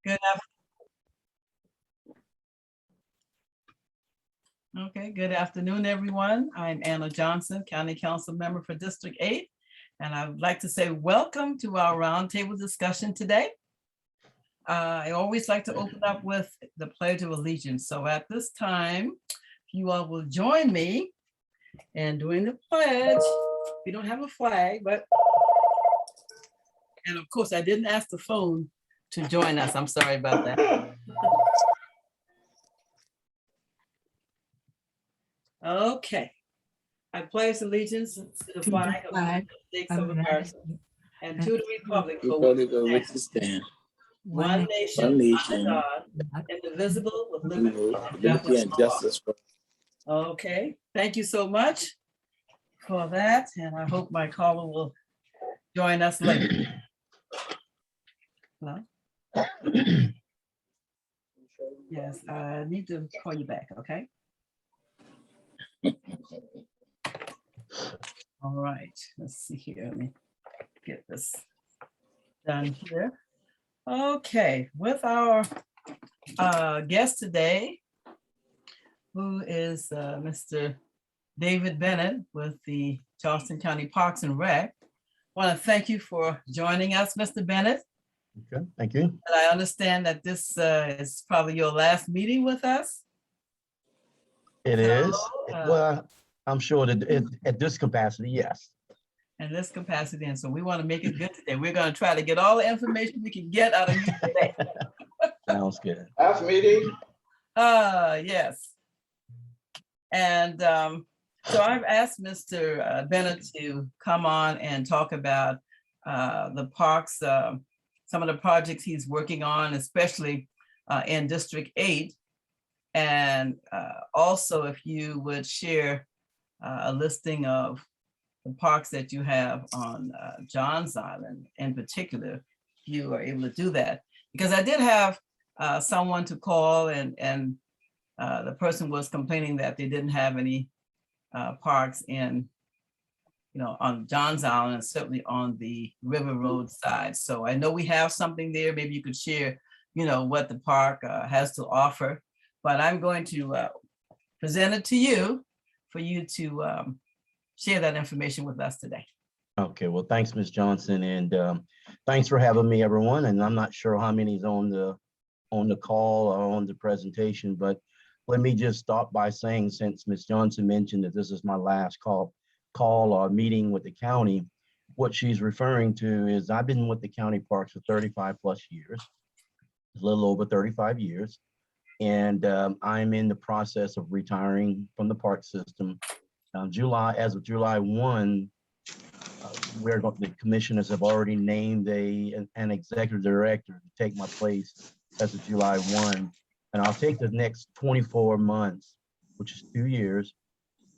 Good good afternoon, everyone. I'm Anna Johnson, County Council Member for District 8, and I would like to say welcome to our roundtable discussion today. I always like to open up with the Pledge of Allegiance. So at this time, you all will join me in doing the pledge. We don't have a flag, but, and of course, I didn't ask the phone to join us. I'm sorry about that. Okay. I pledge allegiance to the flag of the United States of America and to the republic for which it stands, one nation, under God, indivisible, with liberty and justice for all. Okay, thank you so much for that, and I hope my caller will join us later. Hello? Yes, I need to call you back, okay? All right, let's see here. Let me get this done here. Okay, with our guest today, who is Mr. David Bennett with the Charleston County Parks and Rec. I want to thank you for joining us, Mr. Bennett. Okay, thank you. And I understand that this is probably your last meeting with us. It is. Well, I'm sure that at this capacity, yes. In this capacity, and so we want to make it good today. We're going to try to get all the information we can get out of you today. Sounds good. Last meeting. Yes. And so I've asked Mr. Bennett to come on and talk about the parks, some of the projects he's working on, especially in District 8. And also if you would share a listing of the parks that you have on Johns Island in particular, if you are able to do that. Because I did have someone to call and the person was complaining that they didn't have any parks in, on Johns Island and certainly on the River Road side. So I know we have something there. Maybe you could share, what the park has to offer. But I'm going to present it to you for you to share that information with us today. Okay, well, thanks, Ms. Johnson, and thanks for having me, everyone. And I'm not sure how many's on the call or on the presentation, but let me just start by saying, since Ms. Johnson mentioned that this is my last call or meeting with the county, what she's referring to is I've been with the county parks for 35 plus years, a little over 35 years. And I'm in the process of retiring from the park system. As of July 1, the commissioners have already named an executive director to take my place as of July 1. And I'll take the next 24 months, which is 2 years.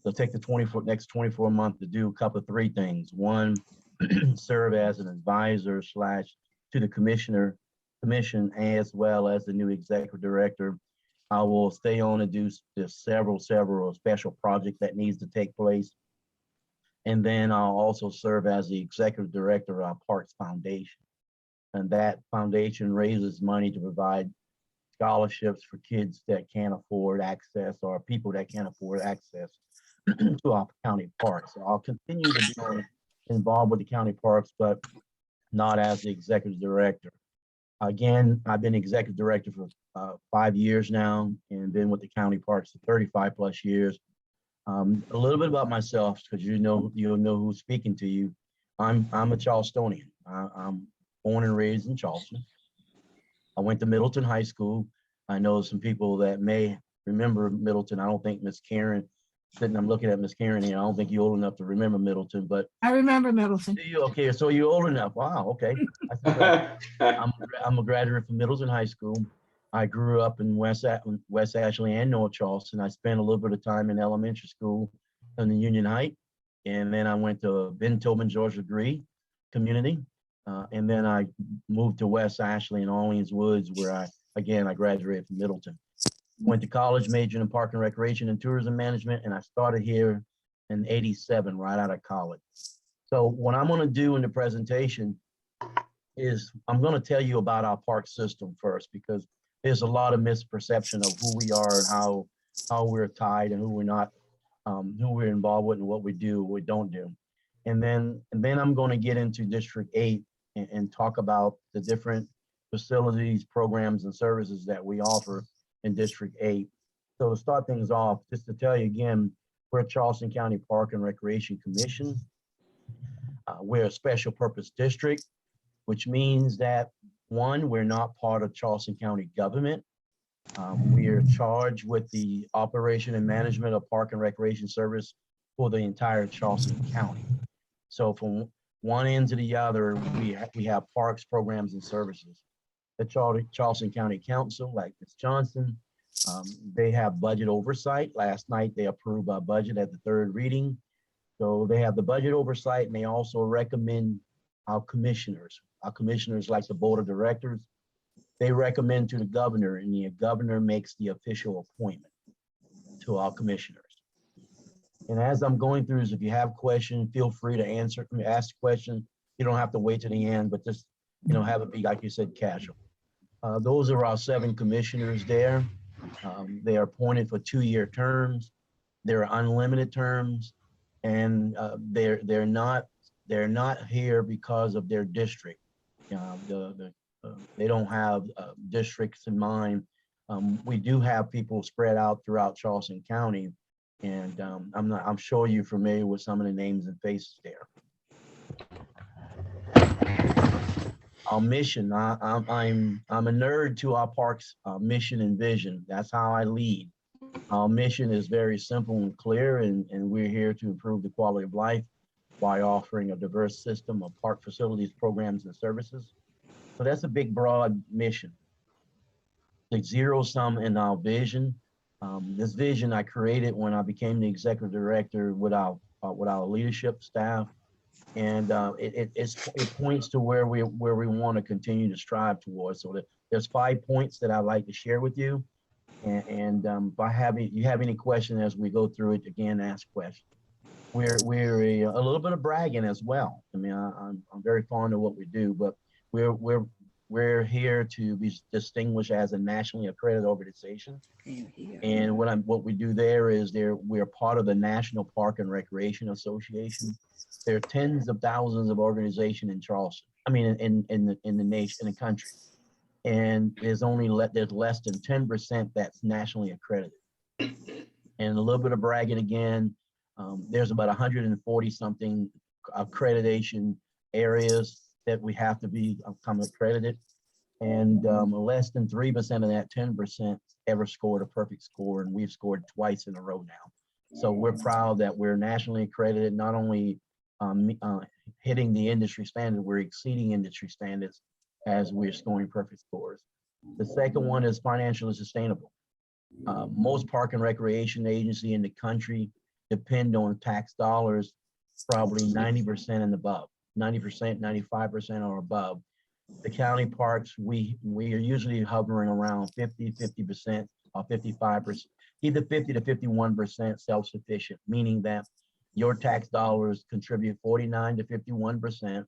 They'll take the next 24 months to do three things. One, serve as an advisor to the commission, as well as the new executive director. I will stay on and do several special projects that needs to take place. And then I'll also serve as the executive director of our Parks Foundation. And that foundation raises money to provide scholarships for kids that can't afford access or people that can't afford access to our county parks. So I'll continue to be involved with the county parks, but not as the executive director. Again, I've been executive director for 5 years now and been with the county parks for 35 plus years. A little bit about myself, because you'll know who's speaking to you. I'm a Charlestonian. I'm born and raised in Charleston. I went to Middleton High School. I know some people that may remember Middleton. I don't think Miss Karen, I'm looking at Miss Karen here. I don't think you're old enough to remember Middleton, but I remember Middleton. Okay, so you're old enough. Wow, okay. I'm a graduate from Middleton High School. I grew up in West Ashley and North Charleston. I spent a little bit of time in elementary school in the Union Heights, and then I went to Ben Tobin Georgia Degree Community, and then I moved to West Ashley and Orleans Woods, where I graduated from Middleton. Went to college, majored in park and recreation and tourism management, and I started here in '87, right out of college. So what I'm going to do in the presentation is I'm going to tell you about our park system first, because there's a lot of misperception of who we are and how we're tied and who we're not, who we're involved with and what we do, what we don't do. And then I'm going to get into District 8 and talk about the different facilities, programs, and services that we offer in District 8. So to start things off, just to tell you again, we're Charleston County Park and Recreation Commission. We're a special purpose district, which means that, one, we're not part of Charleston County government. We are charged with the operation and management of park and recreation service for the entire Charleston County. So from one end to the other, we have parks, programs, and services. The Charleston County Council, like Ms. Johnson, they have budget oversight. Last night, they approved our budget at the third reading. So they have the budget oversight, and they also recommend our commissioners. Our commissioners, like the board of directors, they recommend to the governor, and the governor makes the official appointment to our commissioners. And as I'm going through this, if you have questions, feel free to ask questions. You don't have to wait to the end, but just, have it be, like you said, casual. Those are our 7 commissioners there. They are appointed for 2-year terms. They're unlimited terms, and they're not here because of their district. They don't have districts in mind. We do have people spread out throughout Charleston County, and I'm sure you're familiar with some of the names and faces there. Our mission, I'm a nerd to our parks mission and vision. That's how I lead. Our mission is very simple and clear, and we're here to improve the quality of life by offering a diverse system of park facilities, programs, and services. So that's a big, broad mission. The zero sum in our vision. This vision I created when I became the executive director with our leadership staff, and it points to where we want to continue to strive towards. So there's 5 points that I'd like to share with you, and if you have any questions as we go through it, again, ask questions. We're a little bit of bragging as well. I mean, I'm very fond of what we do, but we're here to be distinguished as a nationally accredited organization. And what we do there is we're part of the National Park and Recreation Association. There are tens of thousands of organizations in Charleston. I mean, in the nation, in the country, and there's less than 10% that's nationally accredited. And a little bit of bragging again. There's about 140 something accreditation areas that we have to become accredited, and less than 3% of that 10% ever scored a perfect score, and we've scored twice in a row now. So we're proud that we're nationally accredited, not only hitting the industry standard, we're exceeding industry standards as we're scoring perfect scores. The second one is financially sustainable. Most park and recreation agency in the country depend on tax dollars, probably 90% and above, 90%, 95% or above. The county parks, we are usually hovering around 50% or 55%, either 50 to 51% self-sufficient, meaning that your tax dollars contribute 49 to 51%,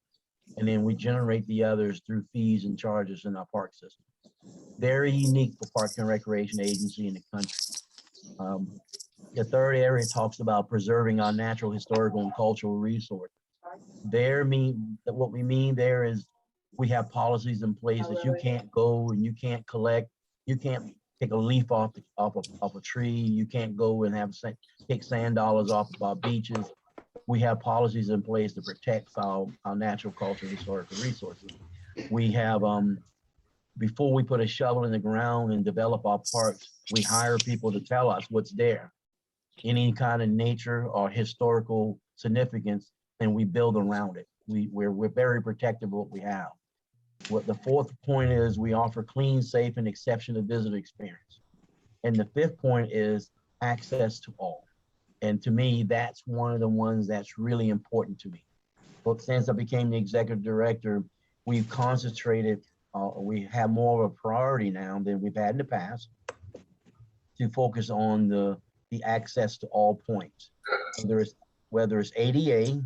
and then we generate the others through fees and charges in our park system. Very unique for park and recreation agency in the country. The third area talks about preserving our natural, historical, and cultural resources. What we mean there is we have policies in place that you can't go and you can't collect, you can't take a leaf off a tree, you can't go and take sand dollars off of our beaches. We have policies in place to protect our natural, cultural, historical resources. We have, before we put a shovel in the ground and develop our parks, we hire people to tell us what's there, any kind of nature or historical significance, and we build around it. We're very protective of what we have. What the fourth point is, we offer clean, safe, and exceptional visitor experience. And the fifth point is access to all. And to me, that's one of the ones that's really important to me. But since I became the executive director, we've concentrated, we have more of a priority now than we've had in the past to focus on the access to all points. Whether it's ADA,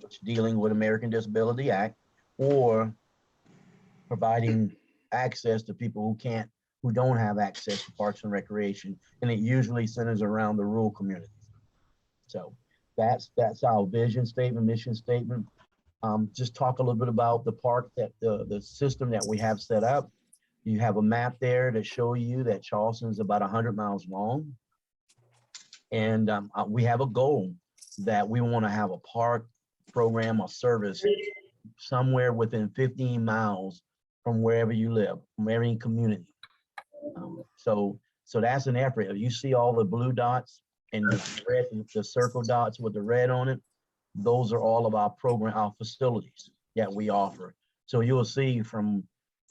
which is dealing with American Disability Act, or providing access to people who don't have access to parks and recreation, and it usually centers around the rural communities. So that's our vision statement, mission statement. Just talk a little bit about the park, that the system that we have set up. You have a map there to show you that Charleston is about 100 miles long. And we have a goal that we want to have a park program or service somewhere within 15 miles from wherever you live, from every community. So that's an effort. You see all the blue dots and the red, the circle dots with the red on it. Those are all of our program, our facilities that we offer. So you'll see from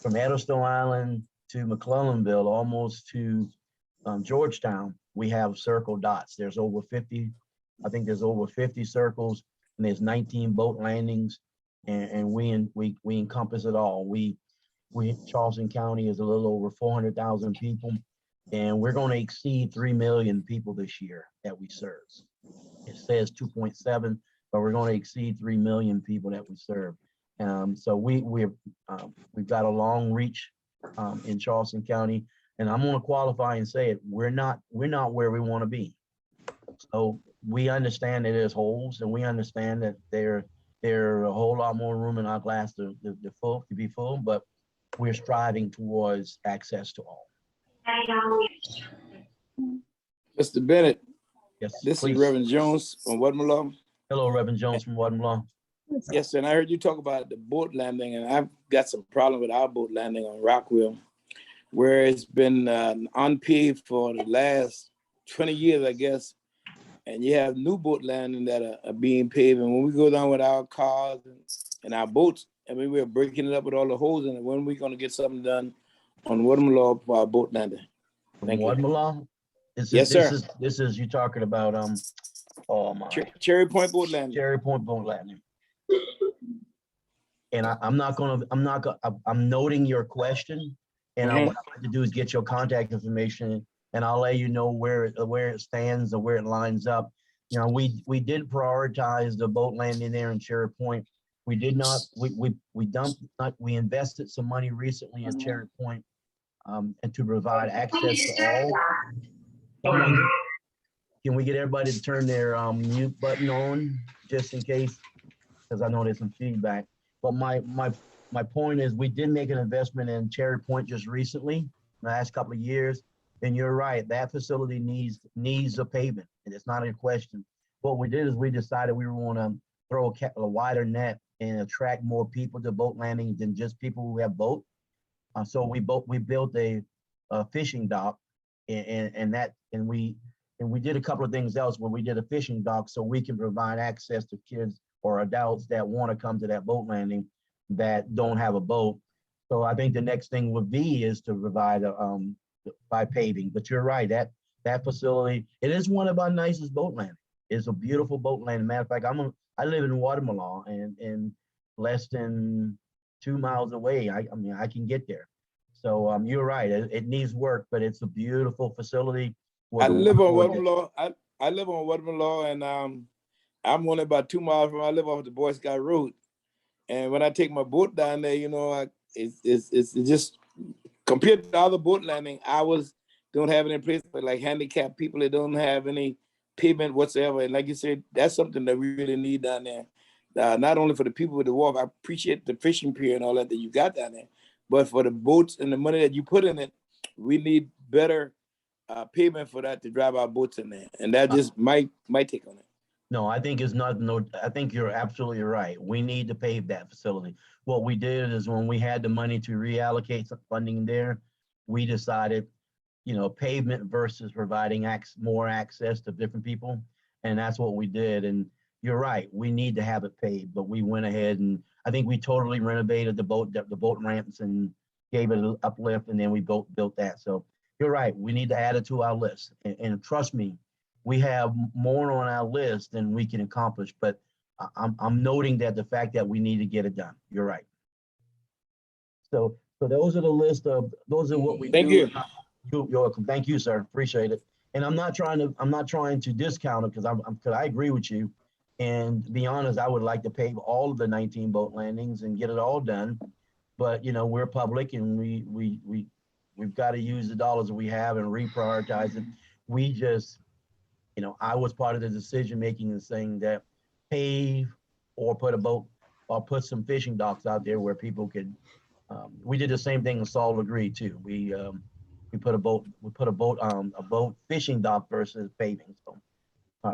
Edelstone Island to McClellanville, almost to Georgetown, we have circle dots. There's over 50, I think there's over 50 circles, and there's 19 boat landings, and we encompass it all. We Charleston County is a little over 400,000 people, and we're going to exceed 3 million people this year that we serve. It says 2.7, but we're going to exceed 3 million people that we serve. So we've got a long reach in Charleston County, and I'm going to qualify and say it. We're not where we want to be. So we understand that there's holes, and we understand that there a whole lot more room in our glass to be full, but we're striving towards access to all. Mr. Bennett, Yes, this please. is Reverend Jones from Wadmalaw. Hello, Reverend Jones from Wadmalaw. Yes, sir, and I heard you talk about the boat landing, and I've got some problem with our boat landing on Rockville, where it's been unpaved for the last 20 years, I guess, and you have new boat landing that are being paved, and when we go down with our cars and our boats, I mean, we're breaking it up with all the holes in it. When are we going to get something done on Wadmalaw for our boat landing? Thank you. Wadmalaw? Yes, sir. This is you talking about oh my, Cherry Point boat landing. Cherry Point boat landing. And I'm noting your question, and what I'd like to do is get your contact information, and I'll let you know where it stands or where it lines up. You know, we did prioritize the boat landing there in Cherry Point. We did not. We invested some money recently in Cherry Point, and to provide access to all. Can we get everybody to turn their mute button on, just in case, because I know there's some feedback. But my point is, we did make an investment in Cherry Point just recently, in the last couple of years. And you're right, that facility needs a pavement, and it's not a question. What we did is we decided we were going to throw a wider net and attract more people to boat landing than just people who have boat. So we built a fishing dock, and we did a couple of things else where we did a fishing dock so we can provide access to kids or adults that want to come to that boat landing that don't have a boat. So I think the next thing would be is to provide by paving. But you're right, that facility, it is one of our nicest boat landings. It's a beautiful boat landing. Matter of fact, I live in Wadmalaw, and less than 2 miles away, I mean I can get there. So you're right, it needs work, but it's a beautiful facility. I live on Wadmalaw. I live on Wadmalaw, and I'm only about 2 miles from. I live off the Boy Scout Road, and when I take my boat down there, you know, it's just compared to the other boat landing, ours don't have any place for like handicapped people. They don't have any pavement whatsoever. And like you said, that's something that we really need down there. Not only for the people with the wharf, I appreciate the fishing pier and all that you got down there, but for the boats and the money that you put in it, we need better pavement for that to drive our boats in there. And that just my take on it. No, I think it's not. No, I think you're absolutely right. We need to pave that facility. What we did is when we had the money to reallocate some funding there, we decided, you know, pavement versus providing more access to different people, and that's what we did. And you're right, we need to have it paved, but we went ahead and I think we totally renovated the boat ramps and gave it an uplift, and then we built that. So you're right, we need to add it to our list. And trust me, we have more on our list than we can accomplish, but I'm noting that the fact that we need to get it done. You're right. So those are the list of, those are what we do. Thank you. You're welcome. Thank you, sir. Appreciate it. And I'm not trying to discount it, because I agree with you. And to be honest, I would like to pave all of the 19 boat landings and get it all done. but you know, we're public and we've got to use the dollars that we have and reprioritize it. We just, you know, I was part of the decision making and saying that pave or put a boat or put some fishing docks out there where people could. We did the same thing in Salt Agree too. We put a boat fishing dock versus paving. So,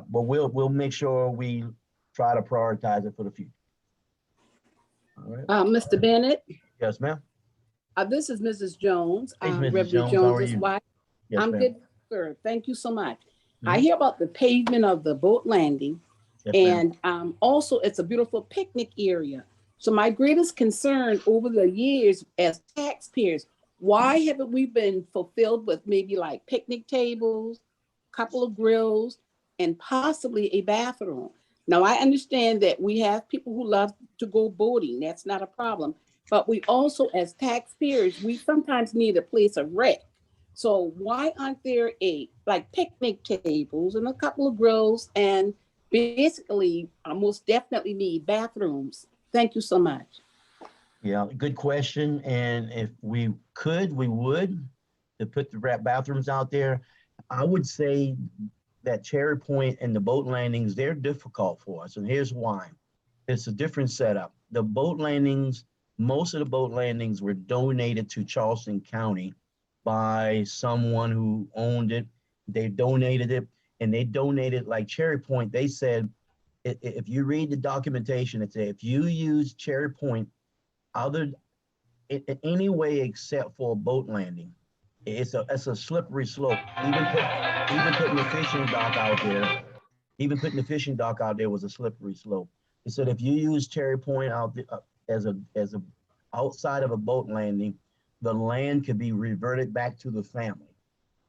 but we'll make sure we try to prioritize it for the future. All right. Mr. Bennett, Yes, ma'am. this is Mrs. Jones. Thanks, Mrs. Reverend Jones. How are Jones's you? wife. Yes, I'm ma'am. good, sir. Thank you so much. I Mhm. hear about the pavement of the boat landing, Yes, ma'am. and also it's a beautiful picnic area. So my greatest concern over the years as taxpayers, why haven't we been fulfilled with maybe like picnic tables, couple of grills, and possibly a bathroom? Now I understand that we have people who love to go boating. That's not a problem. But we also, as taxpayers, we sometimes need a place of rest. So why aren't there like picnic tables and a couple of grills, and basically most definitely need bathrooms? Thank you so much. Yeah, good question. And if we could, we would to put the bathrooms out there. I would say that Cherry Point and the boat landings, they're difficult for us. And here's why. It's a different setup. The boat landings, most of the boat landings were donated to Charleston County by someone who owned it. They donated it, and they donated like Cherry Point. They said, if you read the documentation, it said if you use Cherry Point other in any way except for a boat landing, it's a slippery slope. Even putting the fishing dock out there, even putting the fishing dock out there was a slippery slope. He said if you use Cherry Point out there, as a outside of a boat landing, the land could be reverted back to the family.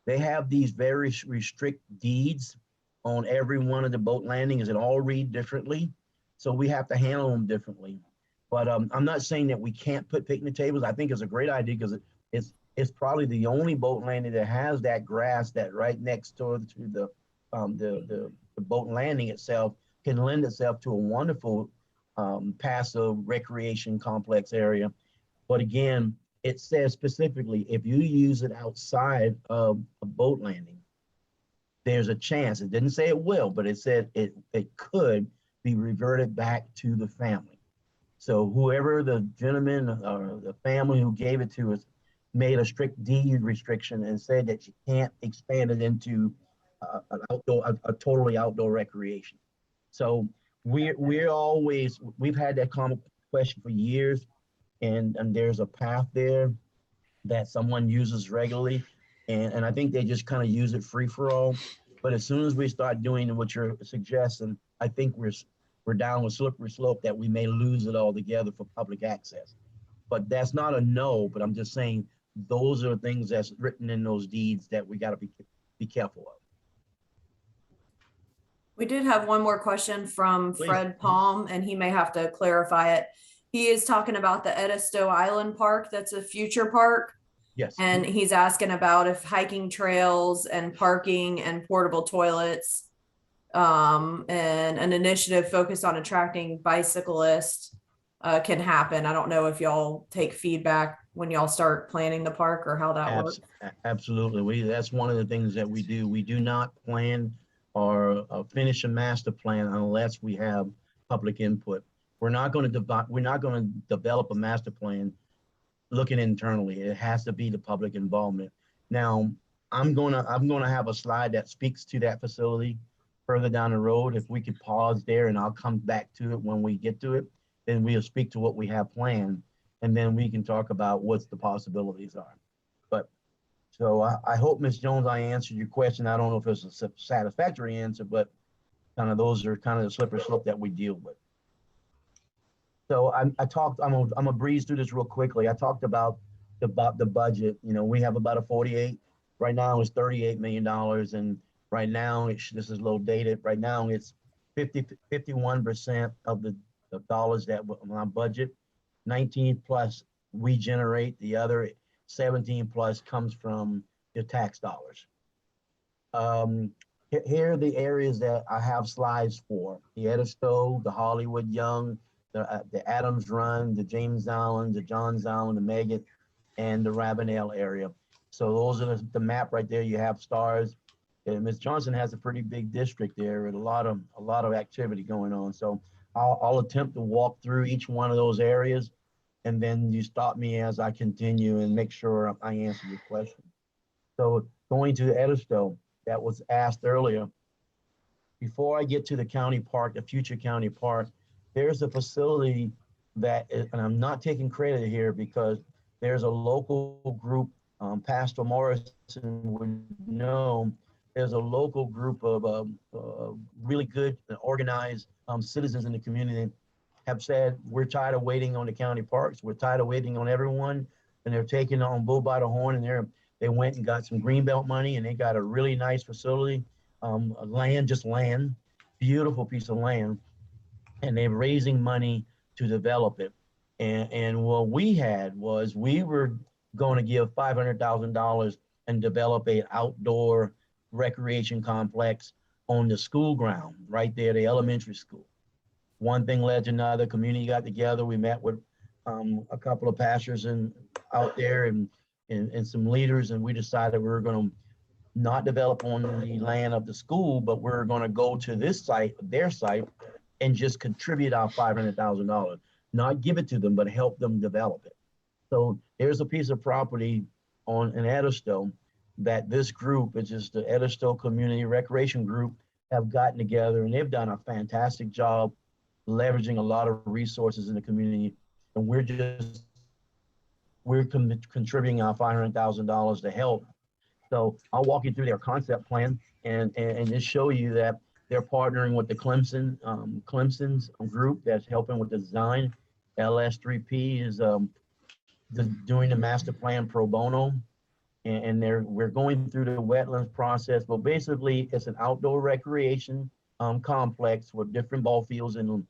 They have these very restrict deeds on every one of the boat landings, and all read differently. So we have to handle them differently. But I'm not saying that we can't put picnic tables. I think it's a great idea because it's probably the only boat landing that has that grass that right next door to the boat landing itself can lend itself to a wonderful passive recreation complex area. But again, it says specifically if you use it outside of a boat landing, there's a chance. It didn't say it will, but it said it could be reverted back to the family. So whoever the gentleman or the family who gave it to us made a strict deed restriction and said that you can't expand it into a totally outdoor recreation. So we've had that common question for years, and there's a path there that someone uses regularly, and I think they just kind of use it free for all. But as soon as we start doing what you're suggesting, I think we're down a slippery slope that we may lose it altogether for public access. But that's not a no, but I'm just saying those are things that's written in those deeds that we got to be careful of. We did have one more question from Please. Fred Palm, and he may have to clarify it. He is talking about the Edisto Island Park. That's a future park. Yes. And he's asking about if hiking trails and parking and portable toilets and an initiative focused on attracting bicyclists can happen. I don't know if y'all take feedback when y'all start planning the park or how that works. Absolutely. That's one of the things that we do. We do not plan or finish a master plan unless we have public input. We're not going to develop a master plan looking internally. It has to be the public involvement. Now, I'm gonna have a slide that speaks to that facility further down the road. If we could pause there, and I'll come back to it when we get to it, then we'll speak to what we have planned, and then we can talk about what the possibilities are. But so I hope, Ms. Jones, I answered your question. I don't know if it's a satisfactory answer, but kind of those are kind of the slippery slope that we deal with. So I'm gonna breeze through this real quickly. I talked about the budget. You know, we have about a 48. Right now it's $38 million, and right now this is low dated. Right now it's 51% of the dollars that on our budget. 19 plus we generate. The other 17 plus comes from the tax dollars. Here are the areas that I have slides for: the Edisto, the Hollywood Young, the Adams Run, the James Island, the Johns Island, the Meggett, and the Ravenel area. So those are the map right there. You have stars. And Ms. Johnson has a pretty big district there with a lot of activity going on. So I'll attempt to walk through each one of those areas, and then you stop me as I continue and make sure I answer your question. So going to Edisto, that was asked earlier. Before I get to the county park, the future county park, there's a facility and I'm not taking credit here because there's a local group, Pastor Morrison would know, there's a local group of really good and organized citizens in the community have said, we're tired of waiting on the county parks. We're tired of waiting on everyone. And they're taking on bull by the horn, and they went and got some Greenbelt money, and they got a really nice facility, land, beautiful piece of land. And they're raising money to develop it. And what we had was we were going to give $500,000 and develop an outdoor recreation complex on the school ground right there, the elementary school. One thing led to another. Community got together. We met with a couple of pastors out there and some leaders, and we decided we were going to not develop on the land of the school, but we're going to go to this site, their site, and just contribute our $500,000, not give it to them, but help them develop it. So there's a piece of property in Edisto that this group, which is the Edisto Community Recreation Group, have gotten together, and they've done a fantastic job leveraging a lot of resources in the community. And we're contributing our $500,000 to help. So I'll walk you through their concept plan and just show you that they're partnering with the Clemson's group that's helping with the design. LS3P is doing the master plan pro bono, and we're going through the wetlands process. But basically, it's an outdoor recreation complex with different ball fields and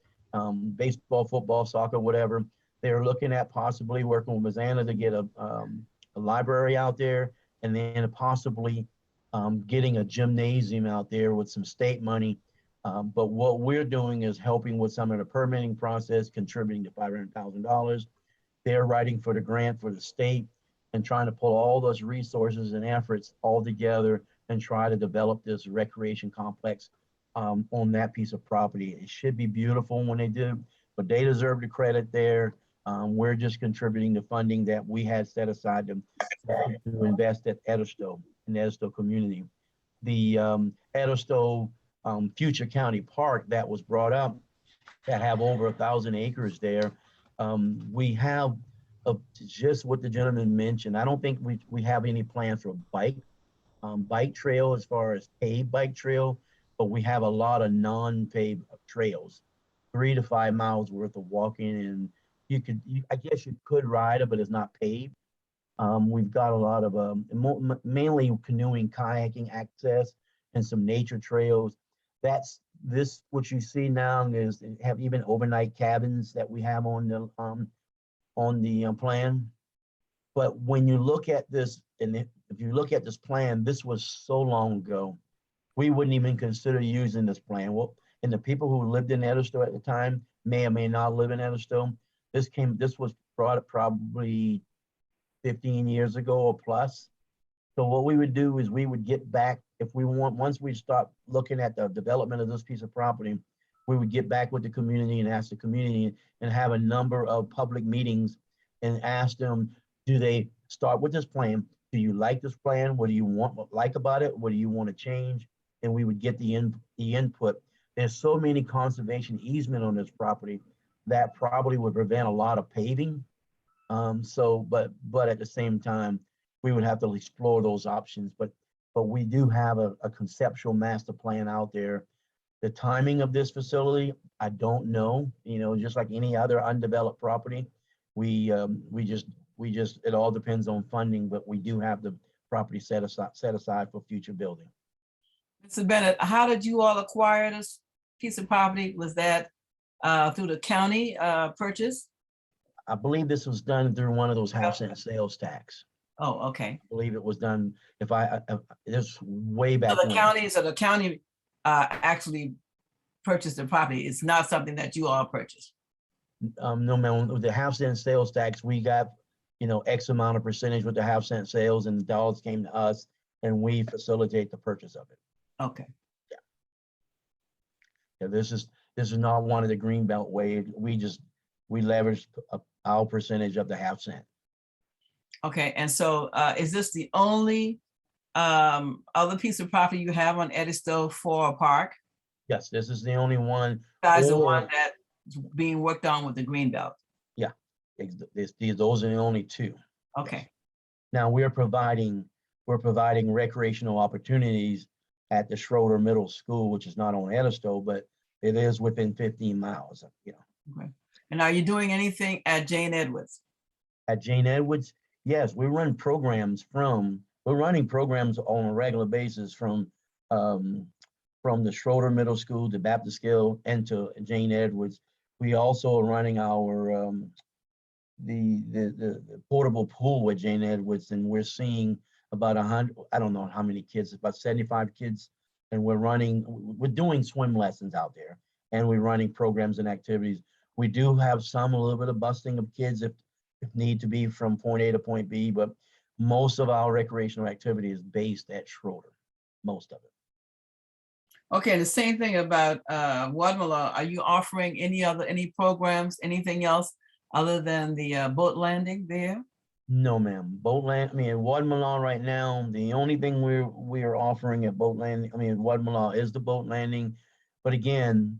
baseball, football, soccer, whatever. They're looking at possibly working with Mazana to get a library out there, and then possibly getting a gymnasium out there with some state money. But what we're doing is helping with some of the permitting process, contributing to $500,000. They're writing for the grant for the state and trying to pull all those resources and efforts all together and try to develop this recreation complex on that piece of property. It should be beautiful when they do, but they deserve the credit there. We're just contributing the funding that we had set aside to invest at Edisto, in the Edisto community. The Edisto Future County Park that was brought up, that have over 1,000 acres there. We have just what the gentleman mentioned. I don't think we have any plans for bike trail as far as paved bike trail, but we have a lot of non-paved trails, 3 to 5 miles worth of walking, and I guess you could ride it, but it's not paved. We've got a lot of mainly canoeing, kayaking access, and some nature trails. What you see now is have even overnight cabins that we have on the plan. But when you look at this, and if you look at this plan, this was so long ago, we wouldn't even consider using this plan. Well, and the people who lived in Edisto at the time may or may not live in Edisto. This was brought up probably 15 years ago or plus. So what we would do is we would get back, once we start looking at the development of this piece of property, we would get back with the community and ask the community and have a number of public meetings and ask them, do they start with this plan? Do you like this plan? What do you like about it? What do you want to change? And we would get the input. There's so many conservation easement on this property that probably would prevent a lot of paving. But at the same time, we would have to explore those options. But we do have a conceptual master plan out there. The timing of this facility, I don't know. Just like any other undeveloped property, we just it all depends on funding. But we do have the property set aside for future building. Mr. Bennett, how did you all acquire this piece of property? Was that through the county purchase? I believe this was done through one of those half-cent sales tax. Oh, okay. I believe it was done, this way back So when. the county actually purchased the property. It's not something that you all purchased. no matter with the half-cent sales tax, we got, you know, X amount of percentage with the half-cent sales, and the dollars came to us, and we facilitate the purchase of it. Okay, Yeah, this is not one of the Greenbelt way. We leverage our percentage of the half-cent. okay, and so is this the only other piece of property you have on Edisto for a park? Yes, this is the only one. Besides the one Or- that's being worked on with the Greenbelt? Those are the only two. Okay, Now we're providing recreational opportunities at the Schroeder Middle School, which is not on Edisto, but it is within 15 miles, you know. okay. And are you doing anything at Jane Edwards? At Jane Edwards, yes, we're running programs on a regular basis from the Schroeder Middle School to Baptist Skill and to Jane Edwards. We also are running our the portable pool at Jane Edwards, and we're seeing about 100, I don't know how many kids, about 75 kids, and we're doing swim lessons out there, and we're running programs and activities. We do have a little bit of busting of kids if need to be from point A to point B, but most of our recreational activity is based at Schroeder, most of it. Okay, and the same thing about Wadmalaw. Are you offering any programs, anything else other than the boat landing there? No, ma'am. Wadmalaw right now, the only thing we're offering at Wadmalaw is the boat landing. But again,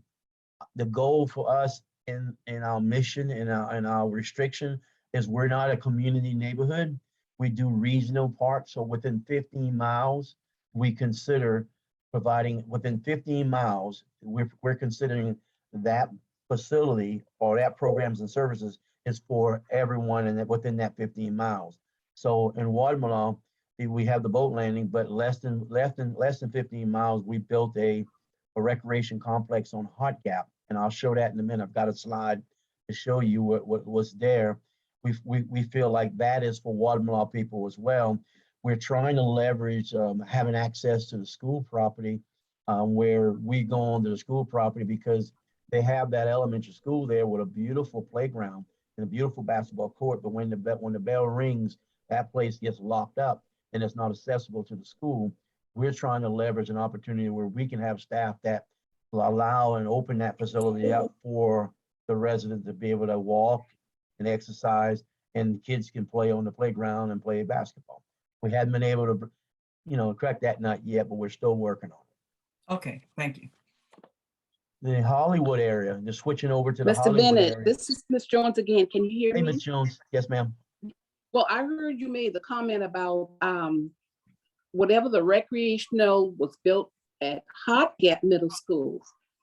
the goal for us in our mission and our restriction is we're not a community neighborhood. We do regional parks. So within 15 miles, we consider providing within 15 miles, we're considering that facility or that programs and services is for everyone and within that 15 miles. So in Wadmalaw, we have the boat landing, but less than 15 miles, we built a recreation complex on Hot Gap, and I'll show that in a minute. I've got a slide to show you what was there. We feel like that is for Wadmalaw people as well. We're trying to leverage having access to the school property, where we go onto the school property because they have that elementary school there with a beautiful playground and a beautiful basketball court. But when the bell rings, that place gets locked up and it's not accessible to the school. We're trying to leverage an opportunity where we can have staff that will allow and open that facility up for the residents to be able to walk and exercise, and kids can play on the playground and play basketball. We hadn't been able to, crack that nut yet, but we're still working on it. Okay, thank you. The Hollywood area, just switching over to the Mr. Hollywood Bennett, area. this is Ms. Jones again. Can you hear Hey, me? Ms. Jones. Yes, ma'am. Well, I heard you made the comment about whatever the recreational was built at Hot Gap Middle School,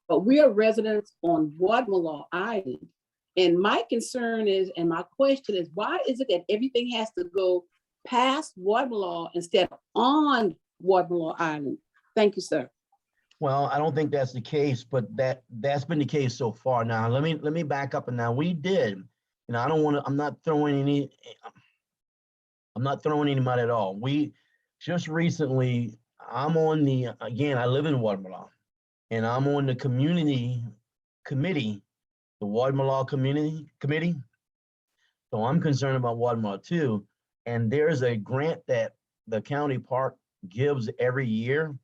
but we are residents on Wadmalaw Island. And my concern is, and my question is, why is it that everything has to go past Wadmalaw instead of on Wadmalaw Island? Thank you, sir. Well, I don't think that's the case, but that's been the case so far. Now, let me back up. And now we did, and I'm not throwing any mud at all. We just recently, I live in Wadmalaw, and I'm on the community committee, the Wadmalaw Community Committee. So I'm concerned about Wadmalaw too. And there's a grant that the county park gives every year.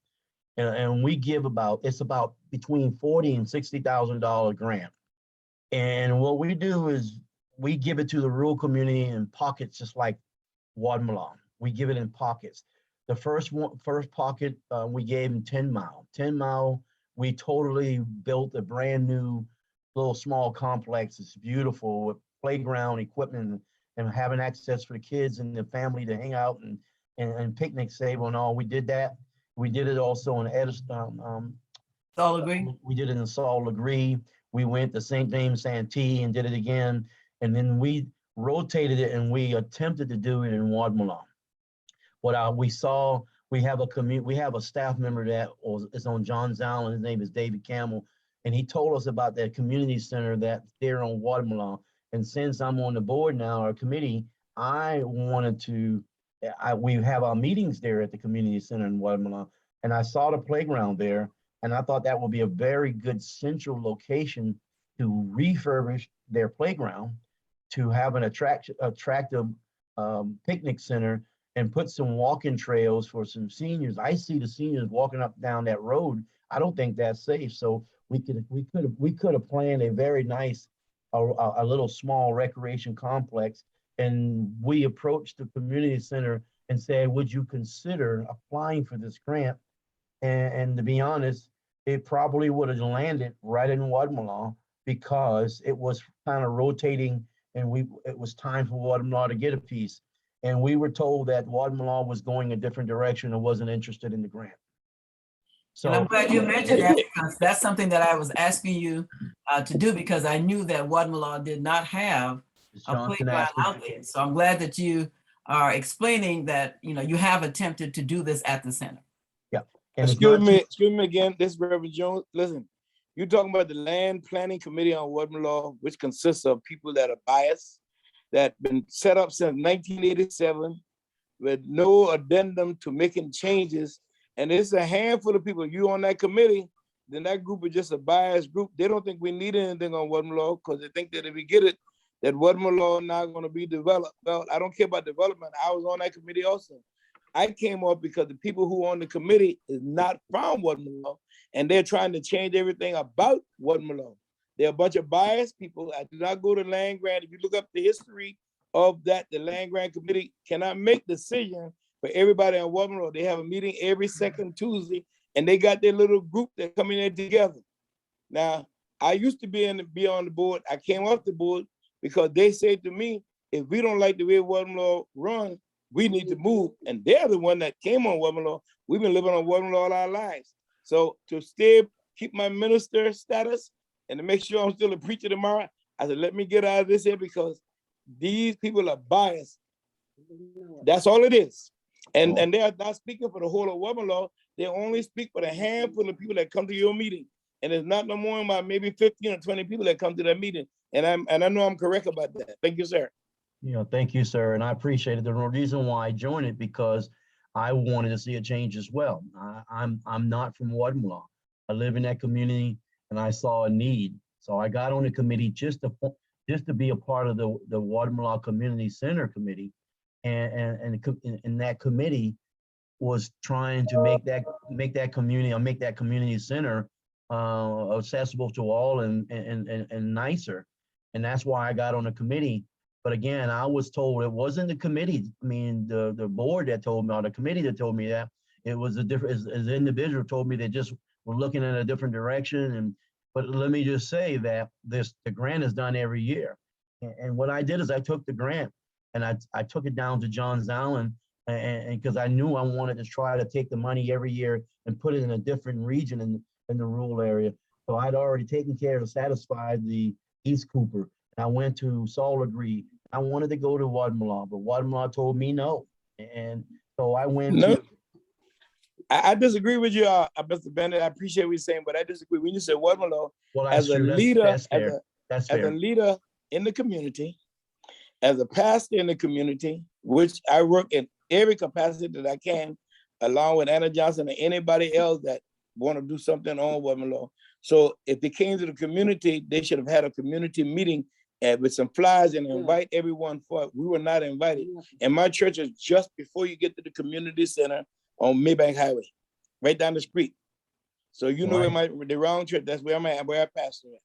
And we give about between $40,000 and $60,000 grant. And what we do is we give it to the rural community in pockets, just like Wadmalaw. We give it in pockets. The first pocket we gave in 10 Mile. 10 Mile, we totally built a brand new little small complex. It's beautiful with playground equipment and having access for the kids and the family to hang out and picnic table and all. We did that. We did it also in All agree? we did it in Saul Legree. We went to St. James Santee and did it again. And then we rotated it and we attempted to do it in Wadmalaw. What we saw, we have a staff member that is on Johns Island. His name is David Campbell. And he told us about that community center that's there on Wadmalaw. And since I'm on the board now, our committee, we have our meetings there at the community center in Wadmalaw, and I saw the playground there, and I thought that would be a very good central location to refurbish their playground, to have an attractive picnic center, and put some walking trails for some seniors. I see the seniors walking up down that road. I don't think that's safe. So we could have planned a very nice, a little small recreation complex. And we approached the community center and said, would you consider applying for this grant? And to be honest, it probably would have landed right in Wadmalaw, because it was kind of rotating, and it was time for Wadmalaw to get a piece. And we were told that Wadmalaw was going a different direction and wasn't interested in the grant. And I'm So glad you mentioned that, because that's something that I was asking you to do, because I knew that Wadmalaw did not have Ms. a Johnson playground asked me, out there. So I'm glad that you are explaining that, you have attempted to do this at the center. and it's not Excuse me again, this is Reverend Jones. Listen, you're talking about the Land Planning Committee on Wadmalaw, which consists of people that are biased, that been set up since 1987 with no addendum to making changes. And it's a handful of people. You on that committee, then that group is just a biased group. They don't think we need anything on Wadmalaw, because they think that if we get it, that Wadmalaw is not going to be developed. Well, I don't care about development. I was on that committee also. I came up because the people who are on the committee is not from Wadmalaw, and they're trying to change everything about Wadmalaw. They're a bunch of biased people. I did not go to land grant. If you look up the history of that, the land grant committee cannot make decisions for everybody on Wadmalaw. They have a meeting every second Tuesday, and they got their little group that come in there together. Now, I used to be on the board. I came off the board because they said to me, if we don't like the way Wadmalaw run, we need to move. And they're the one that came on Wadmalaw. We've been living on Wadmalaw all our lives. So to keep my minister status and to make sure I'm still a preacher tomorrow, I said, let me get out of this here, because these people are biased. That's all it is. And they are not speaking for the whole of Wadmalaw. They only speak for the handful of people that come to your meeting. And it's not no more than maybe 15 or 20 people that come to that meeting. And I know I'm correct about that. Thank you, sir. Thank you, sir. And I appreciate it. The reason why I joined it, because I wanted to see a change as well. I'm not from Wadmalaw. I live in that community, and I saw a need. So I got on the committee just to be a part of the Wadmalaw Community Center Committee. And that committee was trying to make that community center accessible to all and nicer. And that's why I got on the committee. But again, I was told it wasn't the committee. I mean, the board that told me, or the committee that told me that. It was a different, as an individual told me they just were looking in a different direction. But let me just say that the grant is done every year. And what I did is I took the grant and I took it down to Johns Island, and because I knew I wanted to try to take the money every year and put it in a different region in the rural area. So I'd already taken care to satisfy the East Cooper. I went to Salt Green. I wanted to go to Wadmalaw, but Wadmalaw told me no. And so I went No. to. I disagree with you, Mr. Bennett. I appreciate what you're saying, but I disagree. When you said Wadmalaw, Well, as a true. leader, that's fair. That's as a fair. leader in the community, as a pastor in the community, which I work in every capacity that I can, along with Anna Johnson and anybody else that want to do something on Wadmalaw. So if they came to the community, they should have had a community meeting with some flyers and invite everyone for it. We were not invited. And my church is just before you get to the community center on Maybank Highway, right down the street. So you know where the round church, that's where I'm at, where I pastor at.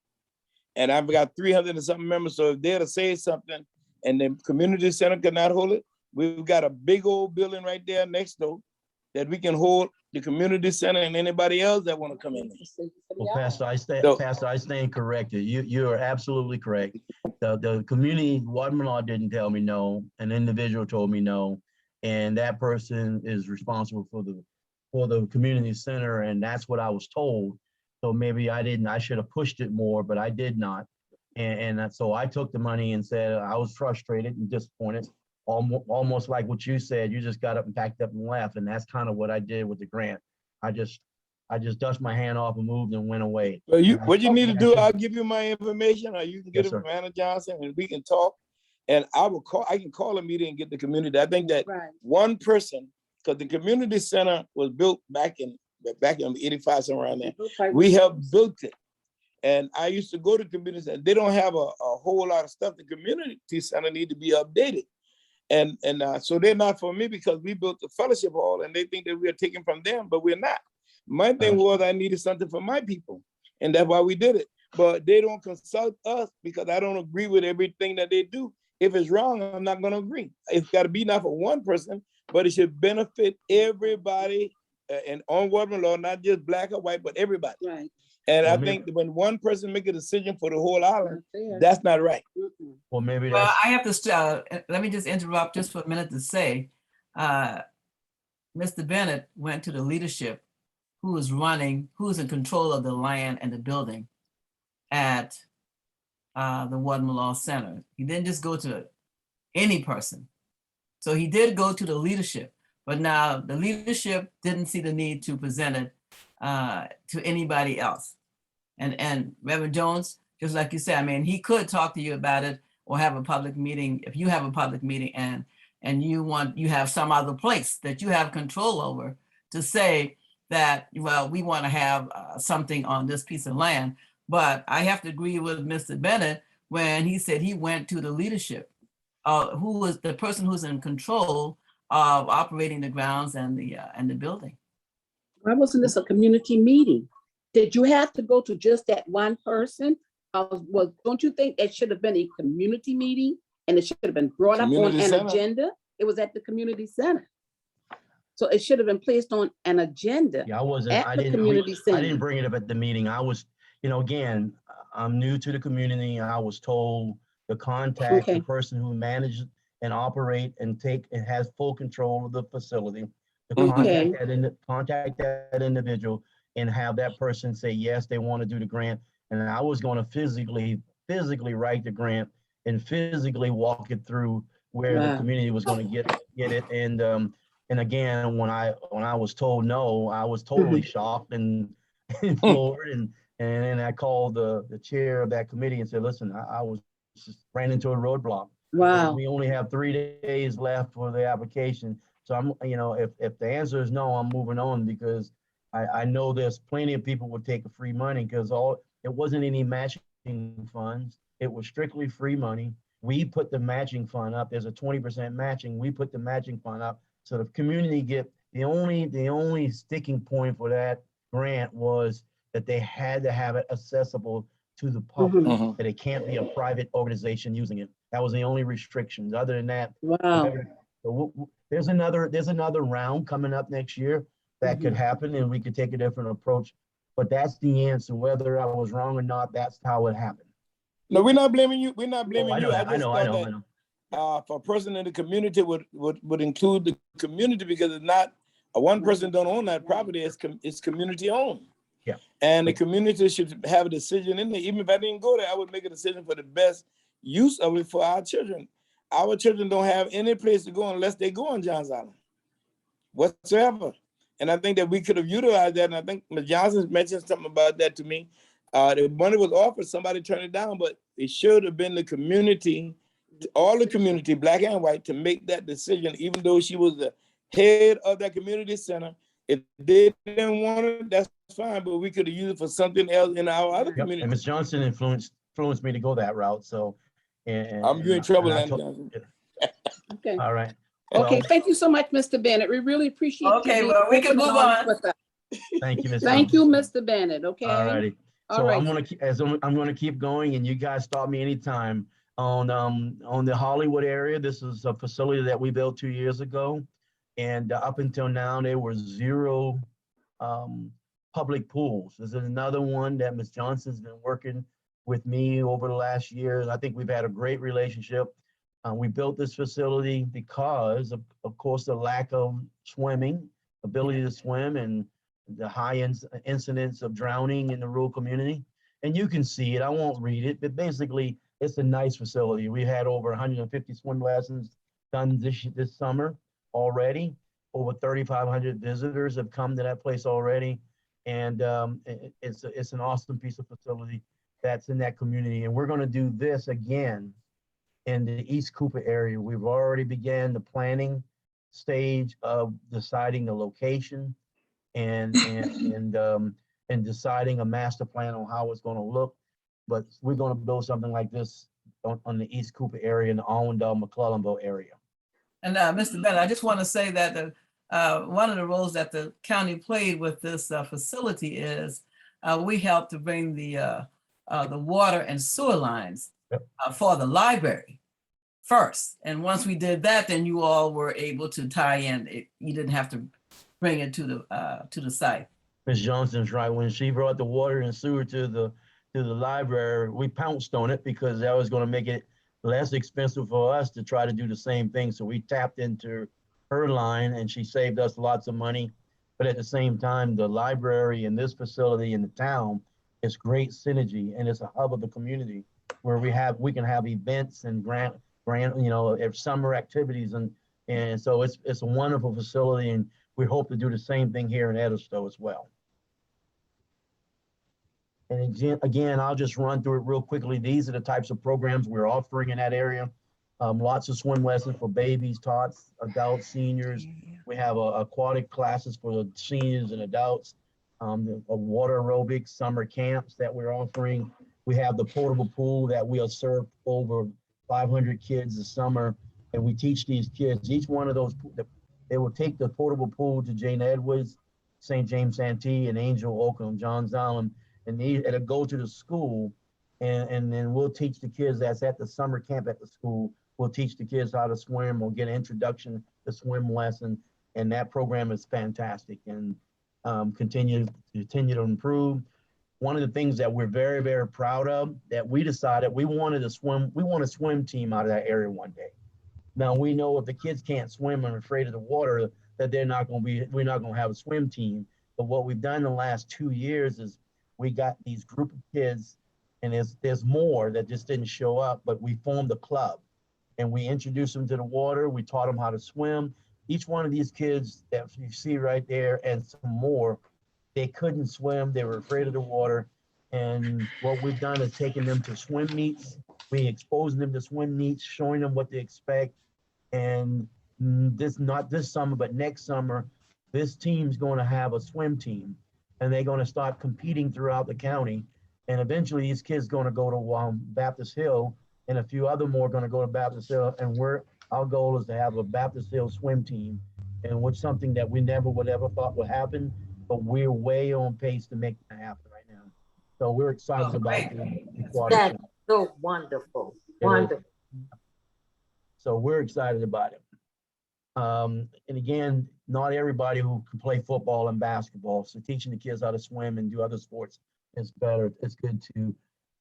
And I've got 300 and something members. So if they're to say something and the community center cannot hold it, we've got a big old building right there next door that we can hold the community center and anybody else that want to come in. Well, Pastor, I stand corrected. You are absolutely correct. The community, Wadmalaw didn't tell me no. An individual told me no, and that person is responsible for the community center, and that's what I was told. So maybe I should have pushed it more, but I did not. And so I took the money and said I was frustrated and disappointed. Almost like what you said, you just got up and packed up and left. And that's kind of what I did with the grant. I just dusted my hand off and moved and went away. Well, what you need to do, I'll give you my information, or you can get Yes, it from Anna Johnson and we can talk. And I can call a meeting and get the community. I think that one person, because the community center was built back in 85, somewhere around there. We have built it. And I used to go to communities and they don't have a whole lot of stuff. The community center need to be updated. And so they're not for me because we built the fellowship hall and they think that we are taking from them, but we're not. My thing was I needed something for my people. And that's why we did it. But they don't consult us because I don't agree with everything that they do. If it's wrong, I'm not going to agree. It's got to be not for one person, but it should benefit everybody and on Waterman law, not just black or white, but everybody. Right. And Well, I think that when one person make a decision for the whole island, that's not right. Well, maybe Well, that's, I have to, let me just interrupt just for a minute to say, Mr. Bennett went to the leadership who is in control of the land and the building at the Waterman Law Center. He didn't just go to any person. So he did go to the leadership, but now the leadership didn't see the need to present it to anybody else. And Reverend Jones, just like you said, I mean, he could talk to you about it or have a public meeting. If you have a public meeting and you have some other place that you have control over to say that, well, we want to have something on this piece of land. But I have to agree with Mr. Bennett when he said he went to the leadership, who was the person who's in control of operating the grounds and the building. Why wasn't this a community meeting? Did you have to go to just that one person? Don't you think it should have been a community meeting and it should have been brought up on Community an center. agenda? It was at the community center. So it should have been placed on an agenda. yeah, At I the community didn't center. bring it up at the meeting. I was, again, I'm new to the community. I was told to contact the Okay. person who manages and operate and has full control of the facility. To Okay. contact that individual and have that person say, yes, they want to do the grant. And I was going to physically write the grant and physically walk it through where the Wow. community was going to get it. And again, when I was told no, I was totally shocked and floored. And then I called the chair of that committee and said, listen, I was just ran into a roadblock. Wow. We only have 3 days left for the application. So I'm, if the answer is no, I'm moving on because I know there's plenty of people would take a free money because it wasn't any matching funds. It was strictly free money. We put the matching fund up. There's a 20% matching. We put the matching fund up. So the community the only sticking point for that grant was that they had to have it accessible to the public, that it can't be a private organization using it. That was the only restrictions. Other than that, Wow. there's another round coming up next year that could happen and we could take a different approach. But that's the answer. Whether I was wrong or not, that's how it happened. No, we're not blaming you. We're not blaming I know you. that. I know. For a person in the community would include the community because it's not one person don't own that property. It's community owned. Yeah. And the community should have a decision in there. Even if I didn't go there, I would make a decision for the best use of it for our children. Our children don't have any place to go unless they go on Johns Island whatsoever. And I think that we could have utilized that. And I think Ms. Johnson mentioned something about that to me. The money was offered, somebody turned it down, but it should have been the community, all the community, black and white, to make that decision, even though she was the head of that community center. If they didn't want it, that's fine, but we could have used it for something else in our other community. And Ms. Johnson influenced me to go that route. So, I'm in trouble, Ann Johnson. Okay. All right. Okay. Thank you so much, Mr. Bennett. We really appreciate Okay, you. well, we can move on. Thank you, Ms. Thank you, Johnson. Mr. Bennett. Okay. All righty. All So right. I'm gonna keep going, and you guys stop me anytime on the Hollywood area. This is a facility that we built 2 years ago, and up until now there were 0 public pools. This is another one that Ms. Johnson's been working with me over the last year. I think we've had a great relationship. We built this facility because of course, the lack of ability to swim, and the high incidence of drowning in the rural community. And you can see it, I won't read it, but basically it's a nice facility. We had over 150 swim lessons done this summer already. Over 3,500 visitors have come to that place already. And it's an awesome piece of facility that's in that community. And we're gonna do this again in the East Cooper area. We've already began the planning stage of deciding the location and and deciding a master plan on how it's gonna look. But we're gonna build something like this on the East Cooper area and the Allendale, McClellanville area. And Mr. Bennett, I just want to say that one of the roles that the county played with this facility is we helped to bring the water and sewer lines for the library first. And once we did that, then you all were able to tie in. You didn't have to bring it to the site. Ms. Johnson's right. When she brought the water and sewer to the library, we pounced on it because that was going to make it less expensive for us to try to do the same thing. So we tapped into her line and she saved us lots of money. But at the same time, the library and this facility in the town is great synergy, and it's a hub of the community where we can have events and grant, summer activities. And so it's a wonderful facility, and we hope to do the same thing here in Edisto as well. And again, I'll just run through it real quickly. These are the types of programs we're offering in that area. Lots of swim lessons for babies, tots, adults, seniors. We have aquatic classes for the seniors and adults, water aerobics, summer camps that we're offering. We have the portable pool that we'll serve over 500 kids this summer. And we teach these kids, each one of those, they will take the portable pool to Jane Edwards, St. James Santee, and Angel Oakland, Johns Island. And it'll go to the school, and then we'll teach the kids that's at the summer camp at the school. We'll teach the kids how to swim. We'll get an introduction to swim lesson, and that program is fantastic and continue to improve. One of the things that we're very, very proud of that we decided we want a swim team out of that area one day. Now we know if the kids can't swim and are afraid of the water, that we're not going to have a swim team. But what we've done in the last 2 years is we got these group of kids, and there's more that just didn't show up, but we formed a club and we introduced them to the water. We taught them how to swim. Each one of these kids that you see right there and some more, they couldn't swim. They were afraid of the water. And what we've done is taken them to swim meets. We exposing them to swim meets, showing them what to expect. And not this summer, but next summer, this team's going to have a swim team. And they're going to start competing throughout the county. And eventually these kids going to go to Baptist Hill, and a few other more going to go to Baptist Hill. And our goal is to have a Baptist Hill swim team, and which something that we never would ever thought would happen, but we're way on pace to make that happen right now. So we're excited about the aquatic. That's so wonderful, wonderful. So we're excited about it. And again, not everybody who can play football and basketball. So teaching the kids how to swim and do other sports is better. It's good too.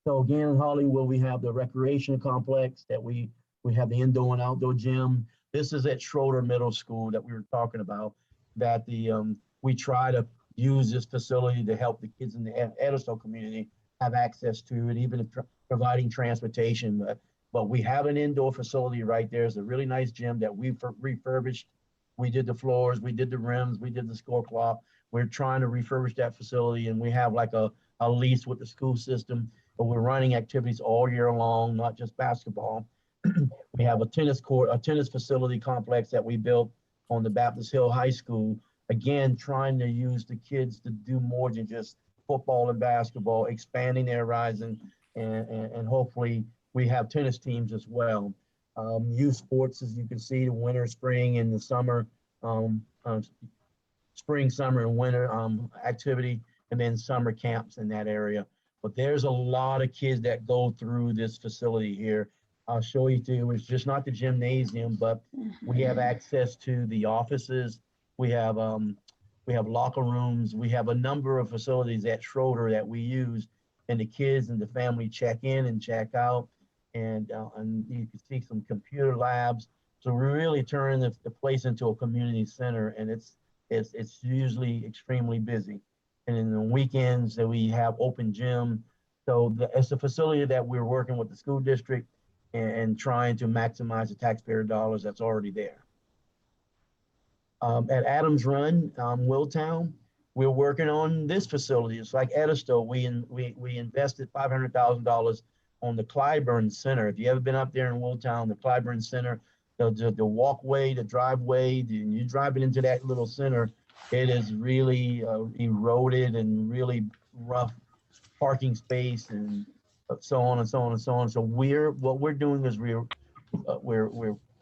So again, in Hollywood, we have the recreation complex that we have the indoor and outdoor gym. This is at Schroeder Middle School that we were talking about, that we try to use this facility to help the kids in the Edisto community have access to it, even providing transportation. But we have an indoor facility right there. It's a really nice gym that we've refurbished. We did the floors, we did the rims, we did the score clock. We're trying to refurbish that facility, and we have like a lease with the school system, but we're running activities all year long, not just basketball. We have a tennis court, a tennis facility complex that we built on the Baptist Hill High School. Again, trying to use the kids to do more than just football and basketball, expanding their horizon, and hopefully we have tennis teams as well. Youth sports, as you can see, the winter, spring, and the summer, spring, summer, and winter activity, and then summer camps in that area. But there's a lot of kids that go through this facility here. I'll show you too. It's just not the gymnasium, but we have access to the offices. We have locker rooms. We have a number of facilities at Schroeder that we use, and the kids and the family check in and check out. And you can see some computer labs. So we're really turning the place into a community center, and it's usually extremely busy. And in the weekends that we have open gym. So it's a facility that we're working with the school district and trying to maximize the taxpayer dollars that's already there. At Adams Run, Willtown, we're working on this facility. It's like Edisto. We invested $500,000 on the Clyburn Center. If you ever been up there in Willtown, the Clyburn Center, the walkway, the driveway, you drive it into that little center, It is really eroded and really rough parking space and so on and so on and so on. So what we're doing is we're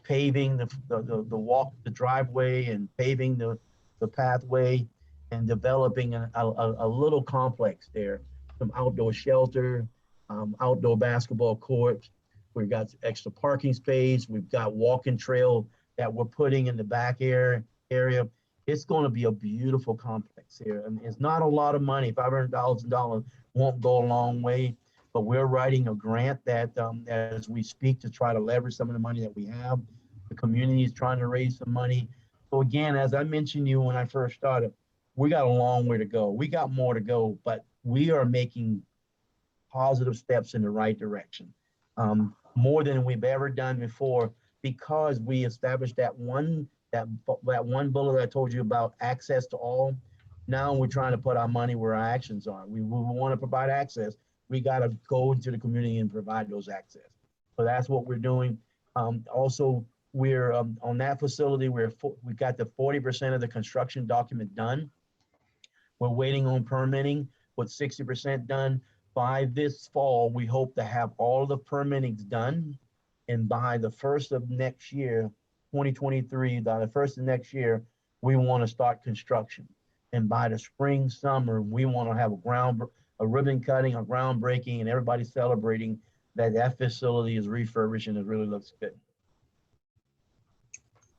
paving the driveway and paving the pathway and developing a little complex there, some outdoor shelter, outdoor basketball courts. We've got extra parking space. We've got walking trail that we're putting in the back area. It's going to be a beautiful complex here. I mean, it's not a lot of money. $500,000 won't go a long way, but we're writing a grant that as we speak to try to leverage some of the money that we have. The community is trying to raise some money. So again, as I mentioned to you when I first started, we got a long way to go. We got more to go, but we are making positive steps in the right direction. More than we've ever done before, because we established that one bullet I told you about, access to all. Now we're trying to put our money where our actions are. We want to provide access. We got to go into the community and provide those access. So that's what we're doing. Also, we're on that facility. We got the 40% of the construction document done. We're waiting on permitting with 60% done. By this fall, we hope to have all the permitting done. And by the first of next year, 2023, by the first of next year, we want to start construction. And by the spring, summer, we want to have a ribbon cutting, a groundbreaking, and everybody celebrating that facility is refurbished and it really looks good.